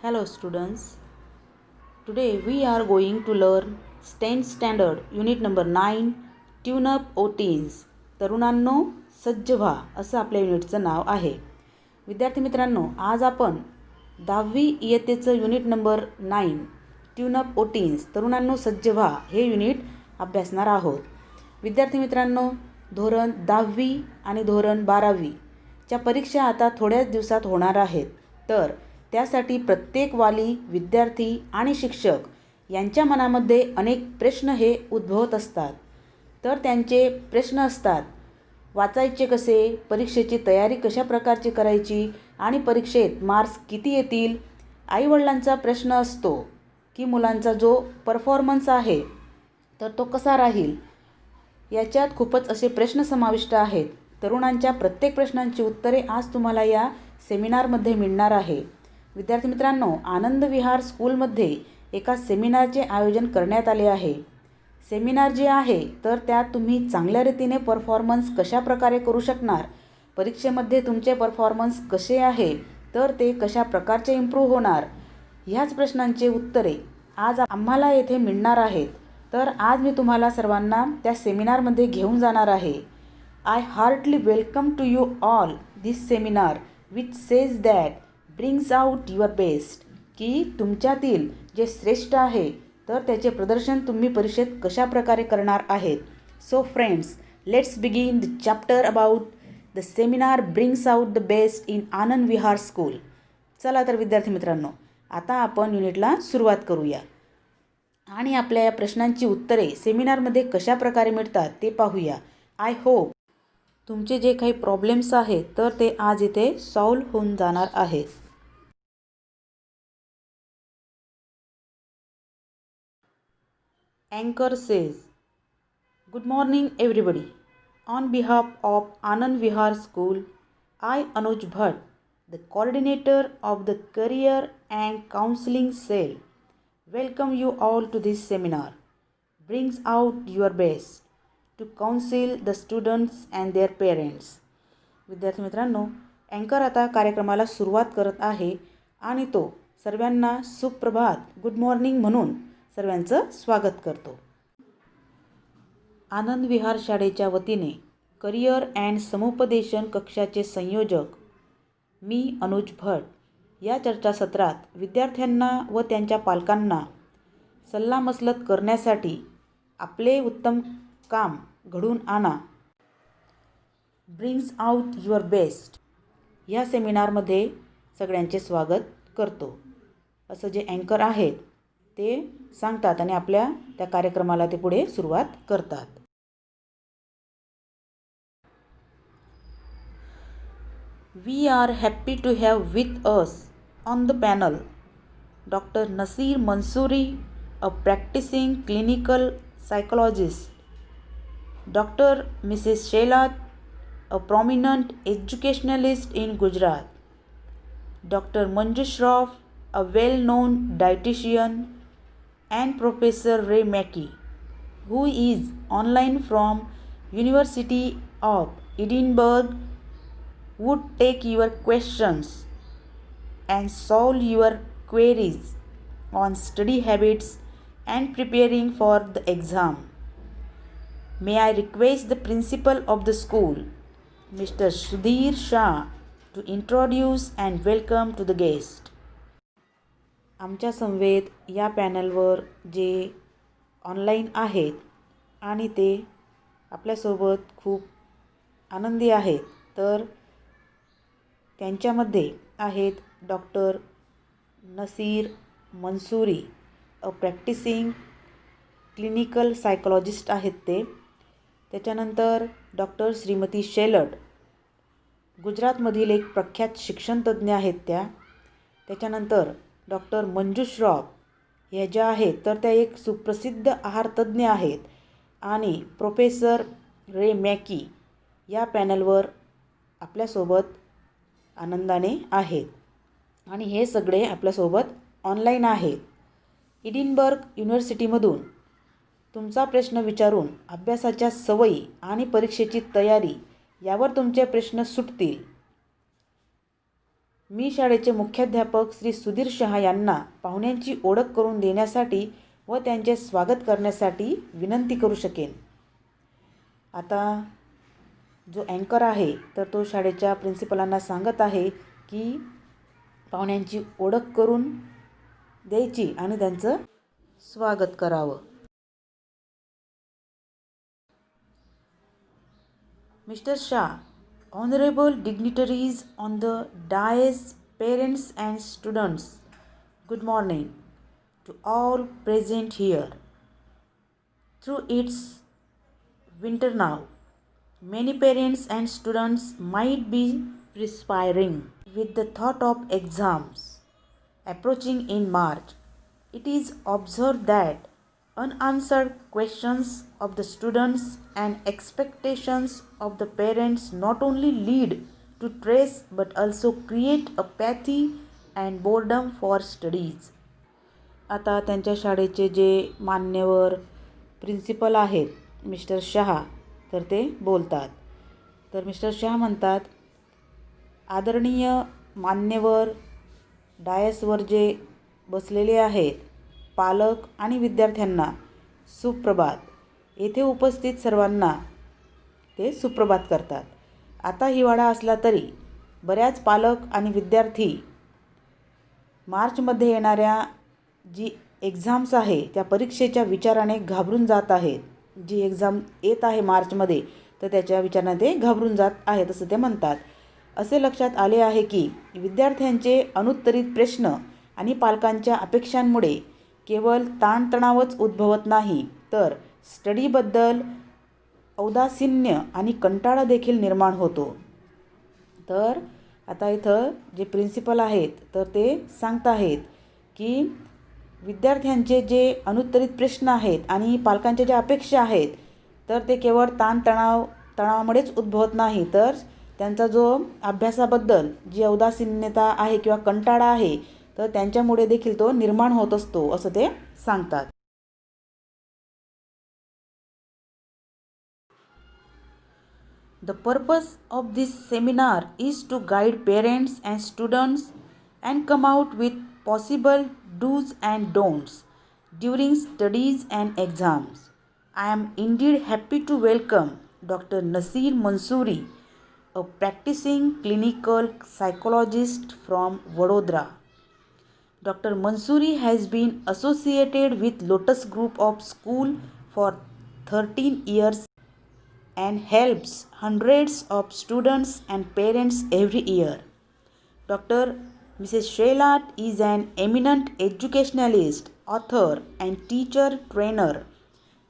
Hello students, today we are going to learn 10th standard unit number 9 Tune up O teens. तरुणांनो सज्ज व्हा असं आपल्या युनिटचं नाव आहे. विद्यार्थी मित्रांनो, आज आपण 10वी इयत्तेचं युनिट नंबर 9 ट्यून अप ओ टीन्स तरुणांनो सज्ज व्हा हे युनिट अभ्यासणार आहोत. विद्यार्थी मित्रांनो, धोरण 10वी आणि धोरण 12वी च्या परीक्षा आता थोड्याच दिवसात होणार आहेत. तर त्यासाठी प्रत्येक वाली, विद्यार्थी आणि शिक्षक यांच्या मनामध्ये अनेक प्रश्न हे उद्भवत असतात. तर त्यांचे प्रश्न असतात, वाचायचे कसे, परीक्षेची तयारी कशा प्रकारची करायची आणि परीक्षेत मार्क्स किती येतील. आईवडिलांचा प्रश्न असतो की मुलांचा जो परफॉर्मन्स आहे तर तो कसा राहील. याच्यात खूपच असे प्रश्न समाविष्ट आहेत. तरुणांच्या प्रत्येक प्रश्नांची उत्तरे आज तुम्हाला या सेमिनारमध्ये मिळणार आहे. विद्यार्थी मित्रांनो, आनंद विहार स्कूलमध्ये एका सेमिनारचे आयोजन करण्यात आले आहे. सेमिनार जे आहे तर त्यात तुम्ही चांगल्या रीतीने परफॉर्मन्स कशा प्रकारे करू शकणार, परीक्षेमध्ये तुमचे परफॉर्मन्स कसे आहे, तर ते कशा प्रकारचे इम्प्रूव्ह होणार, ह्याच प्रश्नांचे उत्तरे आज आम्हाला येथे मिळणार आहेत. तर आज मी तुम्हाला सर्वांना त्या सेमिनारमध्ये घेऊन जाणार आहे. I heartly welcome to you all this seminar which says that brings out your best. की तुमच्यातील जे श्रेष्ठ आहे तर त्याचे प्रदर्शन तुम्ही परीक्षेत कशा प्रकारे करणार आहेत. So friends, let's begin the chapter about the seminar brings out the best in Anand Vihar school. चला तर विद्यार्थी मित्रांनो, आता आपण युनिटला सुरुवात करूया आणि आपल्या या प्रश्नांची उत्तरे सेमिनारमध्ये कशा प्रकारे मिळतात ते पाहूया. आय होप तुमचे जे काही प्रॉब्लेम्स आहेत तर ते आज इथे सॉल्व्ह होऊन जाणार आहेत. Anchor says, Good morning everybody. On behalf of Anand Vihar School, I Anuj Bhatt, the coordinator of the Career and Counseling Cell, welcome you all to this seminar. Brings out your best to counsel the students and their parents. विद्यार्थी मित्रांनो, अँकर आता कार्यक्रमाला सुरुवात करत आहे आणि तो सर्वांना सुप्रभात, गुड मॉर्निंग म्हणून सर्वांचं स्वागत करतो. आनंद विहार शाळेच्या वतीने करिअर अँड समुपदेशन कक्षाचे संयोजक मी अनुज भट या चर्चासत्रात विद्यार्थ्यांना व त्यांच्या पालकांना सल्लामसलत करण्यासाठी आपले उत्तम काम घडून आणा, ब्रिंग्स आउट युअर बेस्ट या सेमिनारमध्ये सगळ्यांचे स्वागत करतो असं जे अँकर आहेत ते सांगतात आणि आपल्या त्या कार्यक्रमाला ते पुढे सुरुवात करतात. We are happy to have with us on the panel doctor Naseer Mansuri, a practising clinical psychologist, doctor missus Shelat, a prominent educationalist in Gujarat, Dr. Manju Shroff, a well-known dietitian, and Professor Ray Mackey, who is online from University of Edinburgh, would take your questions and solve your queries on study habits and preparing for the exam. May I request the principal of the school, Mr. Sudhir Shah, to introduce and welcome to the guest. आमच्या समवेत या पॅनलवर जे online आहेत आणि ते आपल्यासोबत खूप आनंदी आहेत, तर त्यांच्यामध्ये आहेत doctor Naseer Mansuri, a practising clinical psychologist आहेत ते. त्याच्यानंतर डॉक्टर श्रीमती शेलट, गुजरातमधील एक प्रख्यात शिक्षणतज्ज्ञ आहेत त्या. त्याच्यानंतर डॉक्टर मंजू श्रॉफ ह्या ज्या आहेत तर त्या एक सुप्रसिद्ध आहारतज्ज्ञ आहेत आणि प्रोफेसर रे मॅकी या पॅनलवर आपल्यासोबत आनंदाने आहेत आणि हे सगळे आपल्यासोबत ऑनलाईन आहेत. एडिनबर्ग युनिव्हर्सिटीमधून तुमचा प्रश्न विचारून अभ्यासाच्या सवयी आणि परीक्षेची तयारी यावर तुमचे प्रश्न सुटतील. मी शाळेचे मुख्याध्यापक श्री सुधीर शहा यांना पाहुण्यांची ओळख करून देण्यासाठी व त्यांचे स्वागत करण्यासाठी विनंती करू शकेन. आता जो अँकर आहे तर तो शाळेच्या प्रिन्सिपलांना सांगत आहे की पाहुण्यांची ओळख करून द्यायची आणि त्यांचं स्वागत करावं. Mr. Shah, honorable dignitaries on the dais, parents and students, good morning to all present here. Through its winter now, many parents and students might be perspiring with the thought of exams approaching in March. It is observed that unanswered questions of the students and expectations of the parents not only lead to stress but also create apathy and boredom for studies. आता त्यांच्या शाळेचे जे मान्यवर principal आहेत mister Shah तर ते बोलतात. तर मिस्टर शहा म्हणतात, आदरणीय मान्यवर डायसवर जे बसलेले आहेत पालक आणि विद्यार्थ्यांना सुप्रभात. येथे उपस्थित सर्वांना ते सुप्रभात करतात. आता हिवाळा असला तरी बऱ्याच पालक आणि विद्यार्थी मार्चमध्ये येणाऱ्या जी एक्झाम्स आहे त्या परीक्षेच्या विचाराने घाबरून जात आहेत. जी एक्झाम येत आहे मार्चमध्ये तर त्याच्या विचाराने ते घाबरून जात आहेत असं ते म्हणतात. असे लक्षात आले आहे की विद्यार्थ्यांचे अनुत्तरित प्रश्न आणि पालकांच्या अपेक्षांमुळे केवळ ताणतणावच उद्भवत नाही तर स्टडीबद्दल औदासिन्य आणि कंटाळा देखील निर्माण होतो. तर आता इथं जे प्रिन्सिपल आहेत तर ते सांगत आहेत की विद्यार्थ्यांचे जे अनुत्तरित प्रश्न आहेत आणि पालकांच्या ज्या अपेक्षा आहेत तर ते केवळ तणावामुळेच उद्भवत नाही तर त्यांचा जो अभ्यासाबद्दल जी औदासिन्यता आहे किंवा कंटाळा आहे तर त्यांच्यामुळे देखील तो निर्माण होत असतो असं ते सांगतात. The purpose of this seminar is to guide parents and students and come out with possible do's and don'ts during studies and exams. I am indeed happy to welcome Dr. Nasir Mansoori, a practicing clinical psychologist from Vadodara. Dr. Mansoori has been associated with Lotus Group of School for 13 years and helps hundreds of students and parents every year. Dr. Mrs. Shailat is an eminent educationalist, author and teacher trainer,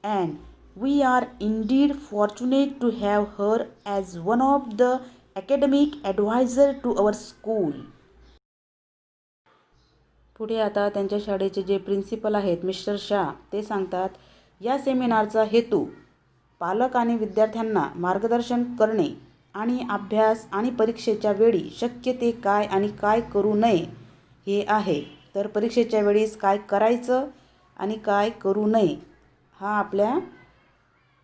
and we are indeed fortunate to have her as one of the academic advisor to our school. पुढे आता त्यांच्या शाळेचे जे principal आहेत mister Shah ते सांगतात, या सेमिनारचा हेतू पालक आणि विद्यार्थ्यांना मार्गदर्शन करणे आणि अभ्यास आणि परीक्षेच्या वेळी शक्य ते काय आणि काय करू नये हे आहे. तर परीक्षेच्या वेळीस काय करायचं आणि काय करू नये हा आपल्या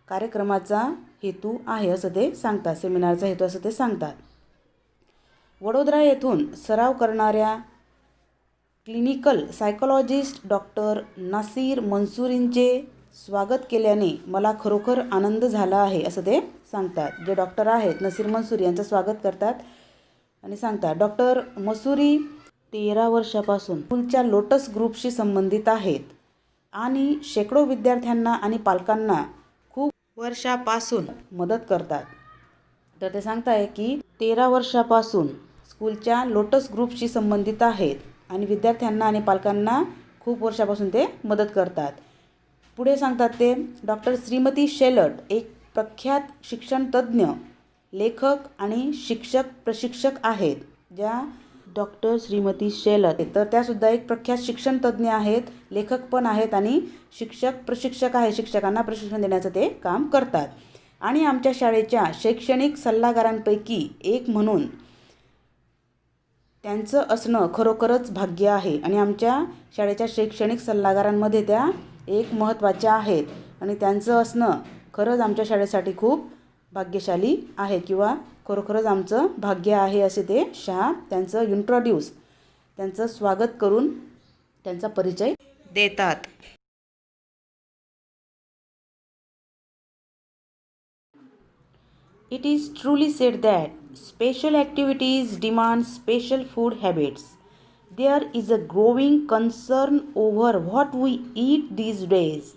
कार्यक्रमाचा हेतू आहे असं ते सांगतात. सेमिनारचा हेतू असं ते सांगतात. वडोदरा येथून सराव करणाऱ्या क्लिनिकल सायकोलॉजिस्ट डॉक्टर नासीर मंसूरींचे स्वागत केल्याने मला खरोखर आनंद झाला आहे असं ते सांगतात. जे डॉक्टर आहेत नसीर मंसूरी यांचं स्वागत करतात आणि सांगतात, डॉक्टर मंसूरी 13 वर्षापासून स्कूलच्या लोटस ग्रुपशी संबंधित आहेत आणि शेकडो विद्यार्थ्यांना आणि पालकांना खूप वर्षापासून मदत करतात. तर ते सांगताय की 13 वर्षापासून स्कूलच्या लोटस ग्रुपशी संबंधित आहेत आणि विद्यार्थ्यांना आणि पालकांना खूप वर्षापासून ते मदत करतात. पुढे सांगतात ते, डॉक्टर श्रीमती शेलट एक प्रख्यात शिक्षणतज्ज्ञ लेखक आणि प्रशिक्षक आहेत. ज्या डॉक्टर श्रीमती शेलट तर त्यासुद्धा एक प्रख्यात शिक्षणतज्ज्ञ आहेत, लेखक पण आहेत आणि प्रशिक्षक आहे. शिक्षकांना प्रशिक्षण देण्याचं ते काम करतात. आणि आमच्या शाळेच्या शैक्षणिक सल्लागारांपैकी एक म्हणून त्यांचं असणं खरोखरच भाग्य आहे. आणि आमच्या शाळेच्या शैक्षणिक सल्लागारांमध्ये त्या एक महत्त्वाच्या आहेत आणि त्यांचं असणं खरंच आमच्या शाळेसाठी खूप भाग्यशाली आहे किंवा खरोखरच आमचं भाग्य आहे असे ते शहा त्यांचं स्वागत करून त्यांचा परिचय देतात. It is truly said that special activities demand special food habits. There is a growing concern over what we eat these days.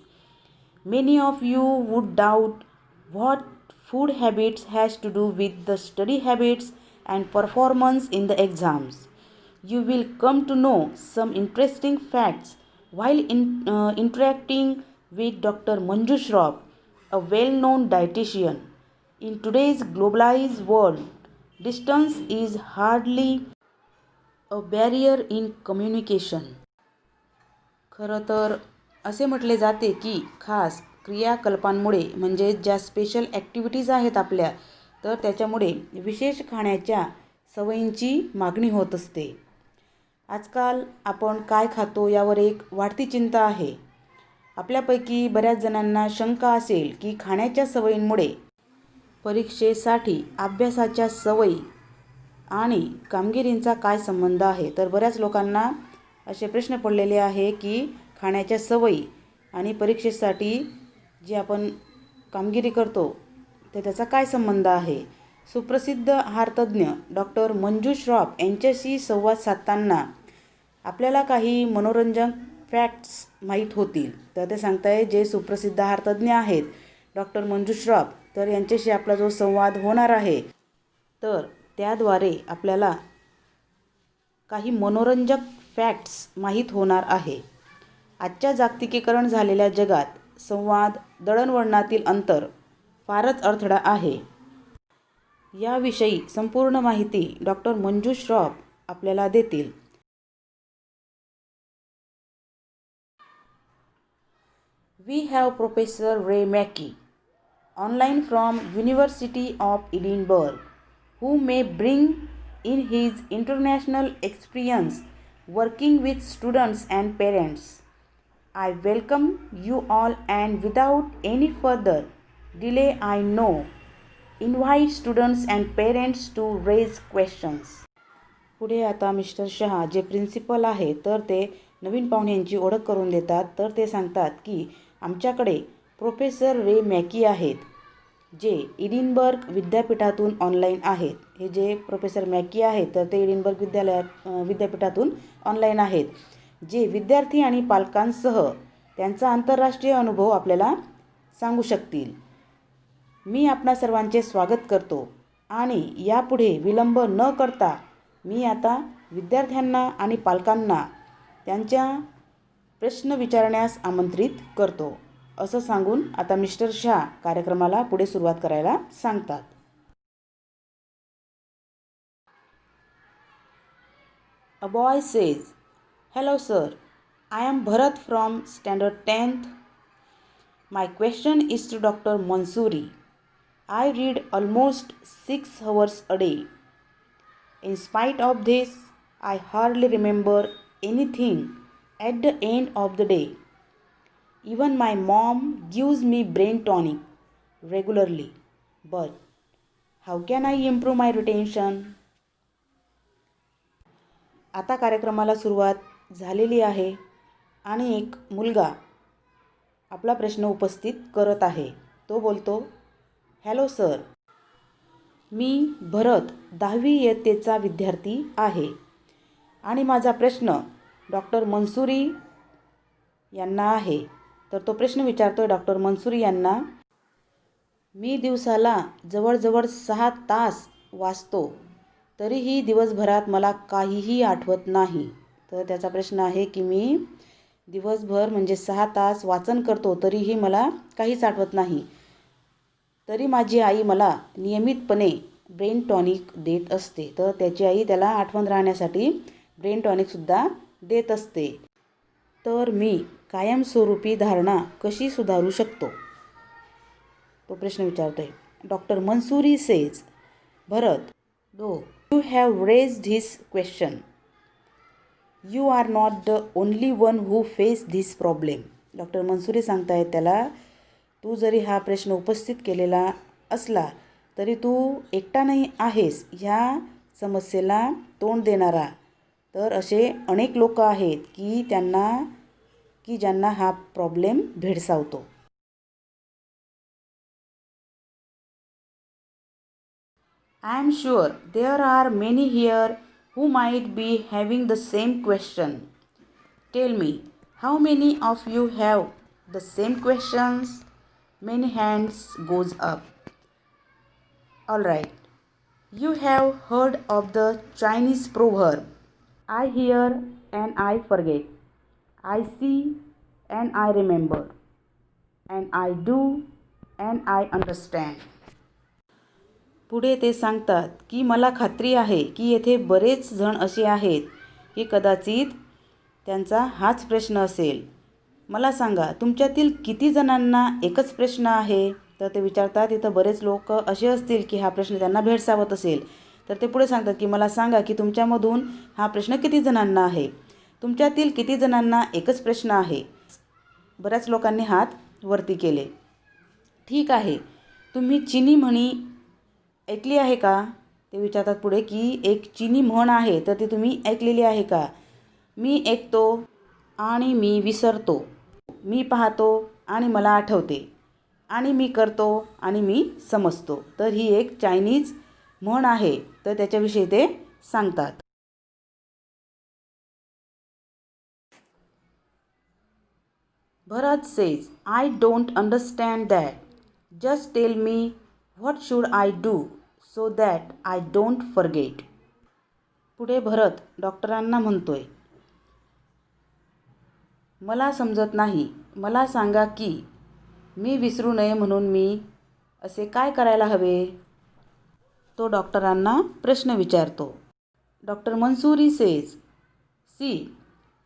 Many of you would doubt what food habits has to do with the study habits and performance in the exams. You will come to know some interesting facts while interacting with Dr. Manju Shroff, a well-known dietitian. In today's globalized world, distance is hardly a barrier in communication. खरं तर असे म्हटले जाते की खास क्रियाकल्पांमुळे म्हणजे ज्या special activities आहेत आपल्या, तर त्याच्यामुळे विशेष खाण्याच्या सवयींची मागणी होत असते. आजकाल आपण काय खातो यावर एक वाढती चिंता आहे. आपल्यापैकी बऱ्याच जणांना शंका असेल की खाण्याच्या सवयींमुळे परीक्षेसाठी अभ्यासाच्या सवयी आणि कामगिरींचा काय संबंध आहे. तर बऱ्याच लोकांना असे प्रश्न पडलेले आहे की खाण्याच्या सवयी आणि परीक्षेसाठी जी आपण कामगिरी करतो तर त्याचा काय संबंध आहे. सुप्रसिद्ध आहारतज्ञ डॉक्टर मंजू श्रॉफ यांच्याशी संवाद साधताना आपल्याला काही मनोरंजक फॅक्ट्स माहीत होतील. तर ते सांगताय जे सुप्रसिद्ध आहारतज्ञ आहेत डॉक्टर मंजू श्रॉफ, तर यांच्याशी आपला जो संवाद होणार आहे तर त्याद्वारे आपल्याला काही मनोरंजक फॅक्ट्स माहीत होणार आहे. आजच्या जागतिकीकरण झालेल्या जगात संवाद दळणवळणातील अंतर फारच अडथळा आहे. याविषयी संपूर्ण माहिती डॉक्टर मंजू श्रॉफ आपल्याला देतील. We have Professor Ray Mackey online from University of Edinburgh, who may bring in his international experience working with students and parents. I welcome you all, and without any further delay I now invite students and parents to raise questions. पुढे आता mister Shah जे principal आहे तर ते नवीन पाहुण्यांची ओळख करून देतात. तर ते सांगतात की आमच्याकडे प्रोफेसर रे मॅकी आहेत जे एडिनबर्ग विद्यापीठातून ऑनलाईन आहेत. हे जे प्रोफेसर मॅकी आहेत तर ते एडिनबर्ग विद्यापीठातून ऑनलाईन आहेत, जे विद्यार्थी आणि पालकांसह त्यांचा आंतरराष्ट्रीय अनुभव आपल्याला सांगू शकतील. मी आपणा सर्वांचे स्वागत करतो आणि यापुढे विलंब न करता मी आता विद्यार्थ्यांना आणि पालकांना त्यांच्या प्रश्न विचारण्यास आमंत्रित करतो, असं सांगून आता मिस्टर शाह कार्यक्रमाला पुढे सुरुवात करायला सांगतात. A boy says, "Hello sir, I am Bharat from standard 10th. My question is to Dr. Mansoori. I read almost 6 hours a day. In spite of this, I hardly remember anything at the end of the day. Even my mom gives me brain tonic regularly. But how can I improve my retention?" आता कार्यक्रमाला सुरुवात झालेली आहे आणि एक मुलगा आपला प्रश्न उपस्थित करत आहे. तो बोलतो, "हॅलो सर, मी भरत 10वी इयत्तेचा विद्यार्थी आहे आणि माझा प्रश्न डॉक्टर मंसुरी यांना आहे." तर तो प्रश्न विचारतोय डॉक्टर मंसुरी यांना, "मी दिवसाला जवळजवळ 6 तास वाचतो, तरीही दिवसभरात मला काहीही आठवत नाही." तर त्याचा प्रश्न आहे की मी दिवसभर म्हणजे 6 तास वाचन करतो तरीही मला काहीच आठवत नाही. तरी माझी आई मला नियमितपणे ब्रेन टॉनिक देत असते. तर त्याची आई त्याला आठवण राहण्यासाठी ब्रेन टॉनिकसुद्धा देत असते. तर मी कायमस्वरूपी धारणा कशी सुधारू शकतो? तो प्रश्न विचारतोय. Doctor Mansuri says, "Bharat, though you have raised this question, you are not the only one who face this problem." Doctor Mansuri सांगतायत त्याला, "तू जरी हा प्रश्न उपस्थित केलेला असला तरी तू एकटा नाही आहेस ह्या समस्येला तोंड देणारा. तर असे अनेक लोक आहेत ज्यांना हा problem भेडसावतो. I am sure there are many here who might be having the same question. Tell me, how many of you have the same questions? Many hands goes up. All right. You have heard of the Chinese proverb, I hear and I forget. I see and I remember. And I do and I understand. पुढे ते सांगतात की मला खात्री आहे की येथे बरेच जण असे आहेत की कदाचित त्यांचा हाच प्रश्न असेल. मला सांगा, तुमच्यातील किती जणांना एकच प्रश्न आहे? तर ते विचारतात. इथं बरेच लोक असे असतील की हा प्रश्न त्यांना भेडसावत असेल. तर ते पुढे सांगतात की मला सांगा की तुमच्यामधून हा प्रश्न किती जणांना आहे? तुमच्यातील किती जणांना एकच प्रश्न आहे? बऱ्याच लोकांनी हात वरती केले. ठीक आहे, तुम्ही चिनी म्हणी ऐकली आहे का? ते विचारतात पुढे की एक चिनी म्हण आहे, तर ती तुम्ही ऐकलेली आहे का? मी ऐकतो आणि मी विसरतो, मी पाहतो आणि मला आठवते, आणि मी करतो आणि मी समजतो. तर ही एक चायनीज म्हण आहे. तर त्याच्याविषयी ते सांगतात. Bharat says, I don't understand that. Just tell me what should I do so that I don't forget. पुढे भरत डॉक्टरांना म्हणतोय, मला समजत नाही. मला सांगा की मी विसरू नये म्हणून मी असे काय करायला हवे? तो डॉक्टरांना प्रश्न विचारतो. Doctor Mansuri says, see,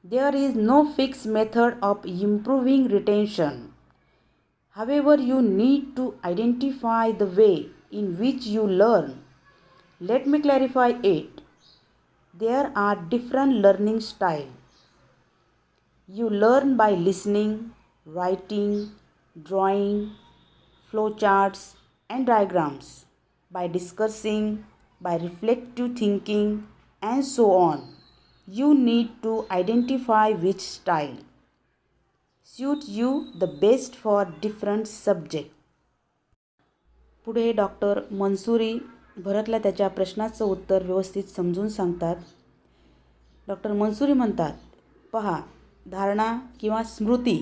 there is no fixed method of improving retention. However, you need to identify the way in which you learn. Let me clarify it. There are different learning styles. You learn by listening, writing, drawing, flowcharts, and diagrams, by discussing, by reflective thinking, and so on. You need to identify which style suits you the best for different subject. पुढे doctor Mansuri भरतला त्याच्या प्रश्नाचं उत्तर व्यवस्थित समजून सांगतात. Doctor Mansuri म्हणतात, पहा, धारणा किंवा स्मृती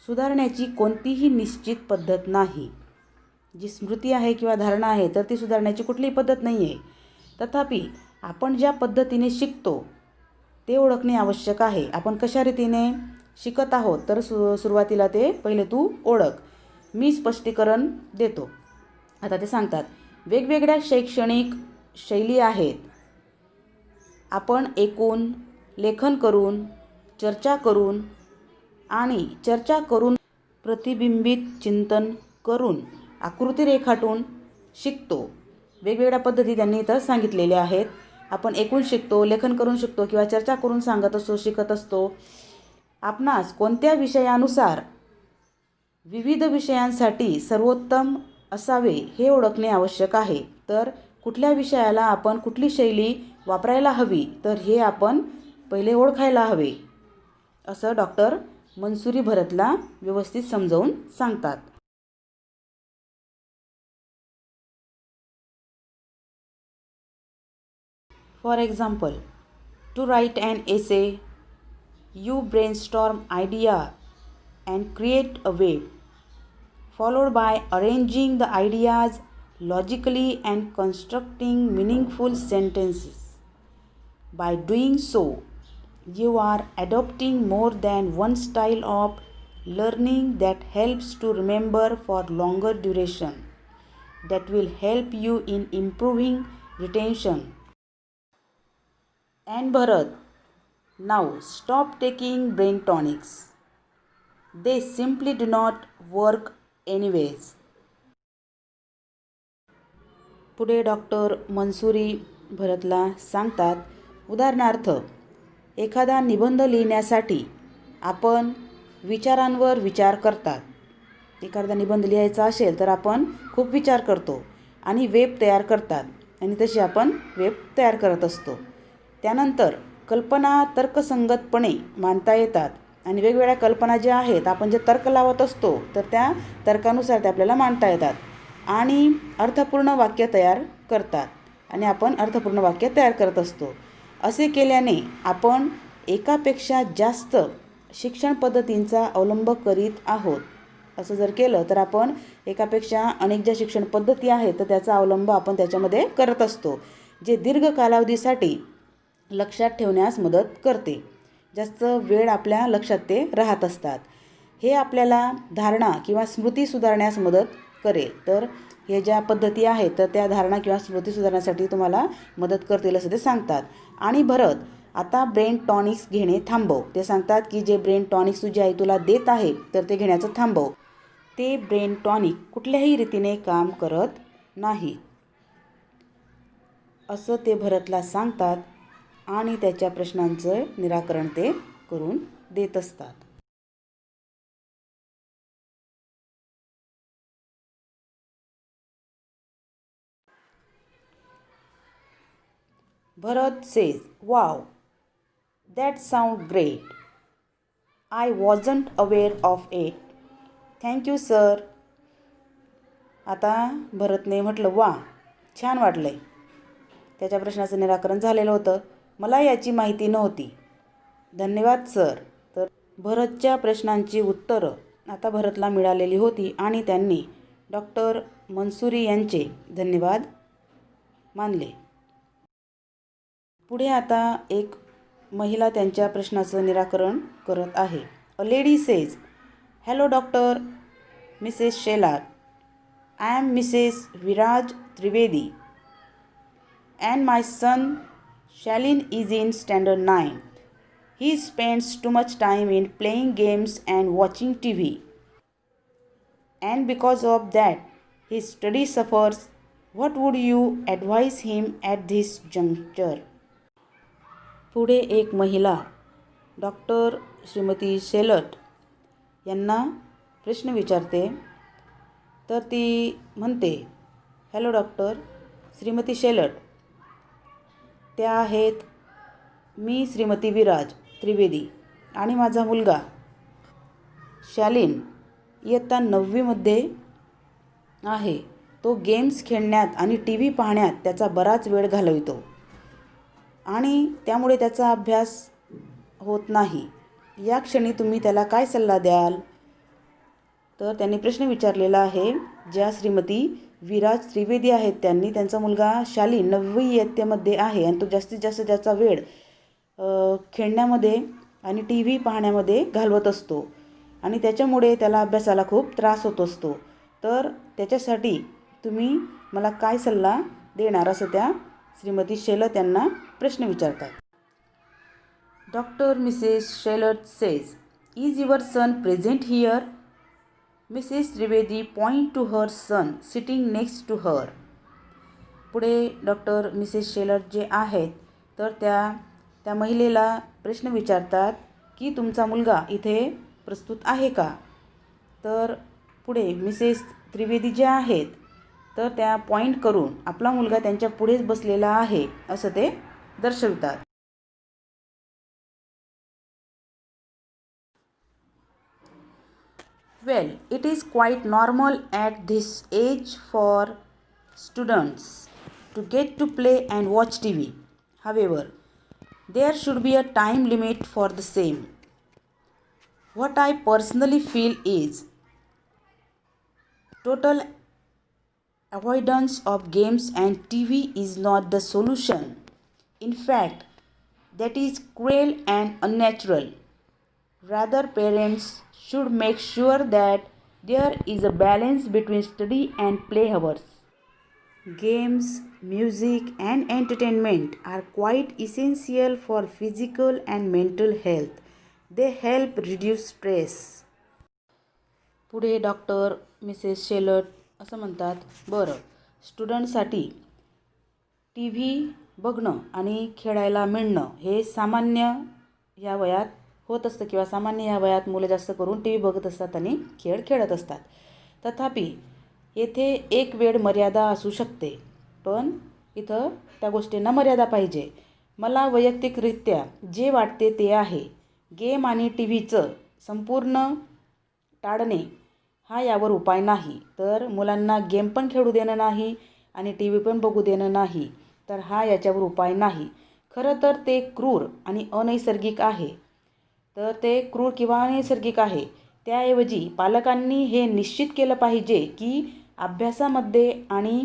सुधारण्याची कोणतीही निश्चित पद्धत नाही. जी स्मृती आहे किंवा धारणा आहे तर ती सुधारण्याची कुठलीही पद्धत नाही आहे. तथापि आपण ज्या पद्धतीने शिकतो ते ओळखणे आवश्यक आहे. आपण कशा रीतीने शिकत आहोत तर सुरुवातीला ते पहिले तू ओळख. मी स्पष्टीकरण देतो. आता ते सांगतात, वेगवेगळ्या शैक्षणिक शैली आहेत. आपण ऐकून, लेखन करून, चर्चा करून प्रतिबिंबित चिंतन करून, आकृती रेखाटून शिकतो. वेगवेगळ्या पद्धती त्यांनी इथं सांगितलेल्या आहेत. आपण ऐकून शिकतो, लेखन करून शिकतो किंवा चर्चा करून शिकत असतो. आपणास कोणत्या विषयानुसार विविध विषयांसाठी सर्वोत्तम असावे हे ओळखणे आवश्यक आहे. तर कुठल्या विषयाला आपण कुठली शैली वापरायला हवी तर हे आपण पहिले ओळखायला हवे, असं डॉक्टर मंसूरी भरतला व्यवस्थित समजावून सांगतात. For example, to write an essay, you brainstorm idea and create a web, followed by arranging the ideas logically and constructing meaningful sentences. By doing so, you are adopting more than one style of learning that helps to remember for longer duration, that will help you in improving retention. And Bharat, now stop taking brain tonics. They simply do not work anyways. पुढे doctor Mansuri भरतला सांगतात, उदाहरणार्थ, एखादा निबंध लिहिण्यासाठी आपण विचारांवर विचार करतात. एखादा निबंध लिहायचा असेल तर आपण खूप विचार करतो. आणि वेब तयार करतात आणि तशी आपण वेब तयार करत असतो. त्यानंतर कल्पना तर्कसंगतपणे मांडता येतात आणि वेगवेगळ्या कल्पना ज्या आहेत आपण जे तर्क लावत असतो तर त्या तर्कानुसार ते आपल्याला मांडता येतात आणि अर्थपूर्ण वाक्य तयार करतात आणि आपण अर्थपूर्ण वाक्य तयार करत असतो. असे केल्याने आपण एकापेक्षा जास्त शिक्षण पद्धतींचा अवलंब करीत आहोत. असं जर केलं तर आपण एकापेक्षा अनेक ज्या शिक्षण पद्धती आहेत तर त्याचा अवलंब आपण त्याच्यामध्ये करत असतो, जे दीर्घ कालावधीसाठी लक्षात ठेवण्यास मदत करते. जास्त वेळ आपल्या लक्षात ते राहत असतात. हे आपल्याला धारणा किंवा स्मृती सुधारण्यास मदत करेल. तर हे ज्या पद्धती आहेत तर त्या धारणा किंवा स्मृती सुधारण्यासाठी तुम्हाला मदत करतील असं ते सांगतात. आणि भरत, आता ब्रेन टॉनिक्स घेणे थांबव. ते सांगतात की जे ब्रेन टॉनिक्स तुझी आई तुला देत आहे तर ते घेण्याचं थांबव. ते ब्रेन टॉनिक कुठल्याही रीतीने काम करत नाही असं ते भरतला सांगतात आणि त्याच्या प्रश्नांचं निराकरण ते करून देत असतात. Bharat says, "Wow, that sounds great. I wasn't aware of it. Thank you, sir." आता भरतने म्हटलं, वा, छान वाटलंय. त्याच्या प्रश्नाचं निराकरण झालेलं होतं. मला याची माहिती नव्हती. धन्यवाद सर. तर भरतच्या प्रश्नांची उत्तरं आता भरतला मिळालेली होती आणि त्यांनी डॉक्टर मंसुरी यांचे धन्यवाद मानले. पुढे आता एक महिला त्यांच्या प्रश्नाचं निराकरण करत आहे. A lady says, hello doctor Mrs Shelar. I am Mrs Viraj Trivedi and my son Shalin is in standard 9. He spends too much time in playing games and watching TV. And because of that, his study suffers. What would you advise him at this juncture? पुढे एक महिला doctor Shrimati शेलट यांना प्रश्न विचारते. तर ती म्हणते, hello doctor Shrimati शेलट. त्या आहेत मी श्रीमती विराज त्रिवेदी आणि माझा मुलगा शालिन इयत्ता 9वीमध्ये आहे. तो गेम्स खेळण्यात आणि टी व्ही पाहण्यात त्याचा बराच वेळ घालवितो आणि त्यामुळे त्याचा अभ्यास होत नाही. या क्षणी तुम्ही त्याला काय सल्ला द्याल? तर त्यांनी प्रश्न विचारलेला आहे. ज्या श्रीमती विराज त्रिवेदी आहेत त्यांनी त्यांचा मुलगा शालिन 9वी इयत्तेमध्ये आहे आणि तो जास्तीत जास्त त्याचा वेळ खेळण्यामध्ये आणि टी व्ही पाहण्यामध्ये घालवत असतो आणि त्याच्यामुळे त्याला अभ्यासाला खूप त्रास होत असतो. तर त्याच्यासाठी तुम्ही मला काय सल्ला देणार असं त्या श्रीमती शेलत यांना प्रश्न विचारतात. Doctor missus Shelat says, is your son present here? Missus Trivedi point to her son sitting next to her. पुढे डॉक्टर मिसेस शेलट जे आहेत तर त्या महिलेला प्रश्न विचारतात की तुमचा मुलगा इथे प्रस्तुत आहे का? तर पुढे मिसेस त्रिवेदी ज्या आहेत तर त्या पॉइंट करून आपला मुलगा त्यांच्या पुढेच बसलेला आहे असं ते दर्शवतात. Well, it is quite normal at this age for students to get to play and watch TV. However, there should be a time limit for the same. What I personally feel is total avoidance of games and TV is not the solution. In fact, that is cruel and unnatural. Rather, parents should make sure that there is a balance between study and play hours. Games, music, and entertainment are quite essential for physical and mental health. They help reduce stress. पुढे doctor missus शेलट असं म्हणतात, बरं, स्टुडंटसाठी T V बघणं आणि खेळायला मिळणं हे सामान्य या वयात होत असतं किंवा सामान्य या वयात मुलं जास्त करून टी व्ही बघत असतात आणि खेळ खेळत असतात. तथापि येथे एक वेळ मर्यादा असू शकते, पण इथं त्या गोष्टींना मर्यादा पाहिजे. मला वैयक्तिकरित्या जे वाटते ते आहे. गेम आणि टी व्हीचं संपूर्ण टाळणे हा यावर उपाय नाही. तर मुलांना गेम पण खेळू देणं नाही आणि टी व्ही पण बघू देणं नाही, तर हा याच्यावर उपाय नाही. खरं तर ते क्रूर आणि अनैसर्गिक आहे. तर ते क्रूर किंवा अनैसर्गिक आहे. त्याऐवजी पालकांनी हे निश्चित केलं पाहिजे की अभ्यासामध्ये आणि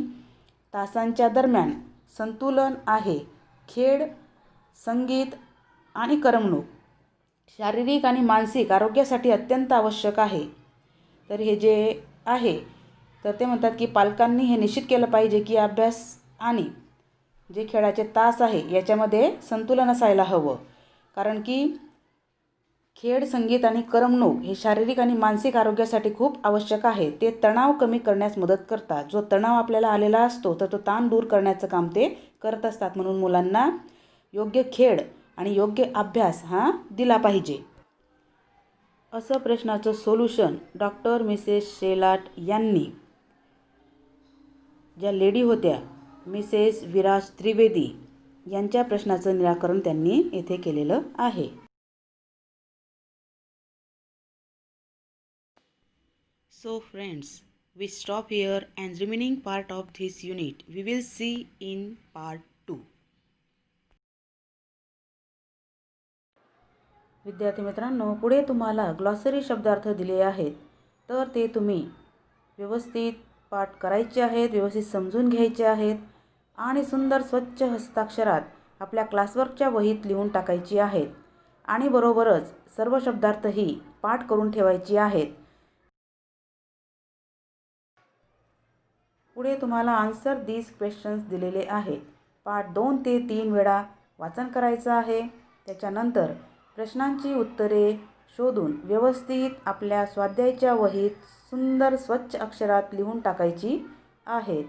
तासांच्या दरम्यान संतुलन आहे. खेळ, संगीत आणि करमणूक शारीरिक आणि मानसिक आरोग्यासाठी अत्यंत आवश्यक आहे. तर हे जे आहे, तर ते म्हणतात की पालकांनी हे निश्चित केलं पाहिजे की अभ्यास आणि जे खेळाचे तास आहे याच्यामध्ये संतुलन असायला हवं. कारण की खेळ, संगीत आणि करमणूक हे शारीरिक आणि मानसिक आरोग्यासाठी खूप आवश्यक आहे. ते तणाव कमी करण्यास मदत करतात. जो तणाव आपल्याला आलेला असतो तर तो ताण दूर करण्याचं काम ते करत असतात. म्हणून मुलांना योग्य खेळ आणि योग्य अभ्यास हा दिला पाहिजे. असं प्रश्नाचं सोल्युशन डॉक्टर मिसेस शेलाट यांनी, ज्या लेडी होत्या मिसेस विराज त्रिवेदी, यांच्या प्रश्नाचं निराकरण त्यांनी येथे केलेलं आहे. So friends, we stop here and remaining part of this unit we will see in part 2. विद्यार्थी मित्रांनो, पुढे तुम्हाला ग्लॉसरी शब्दार्थ दिले आहेत, तर ते तुम्ही व्यवस्थित पाठ करायचे आहेत, व्यवस्थित समजून घ्यायचे आहेत आणि सुंदर स्वच्छ हस्ताक्षरात आपल्या क्लासवर्कच्या वहीत लिहून टाकायची आहेत आणि बरोबरच सर्व शब्दार्थही पाठ करून ठेवायची आहेत. पुढे तुम्हाला आन्सर दीज क्वेश्चन्स दिलेले आहेत. पाठ 2 ते 3 वेळा वाचन करायचं आहे. त्याच्यानंतर प्रश्नांची उत्तरे शोधून व्यवस्थित आपल्या स्वाध्यायाच्या वहीत सुंदर स्वच्छ अक्षरात लिहून टाकायची आहेत.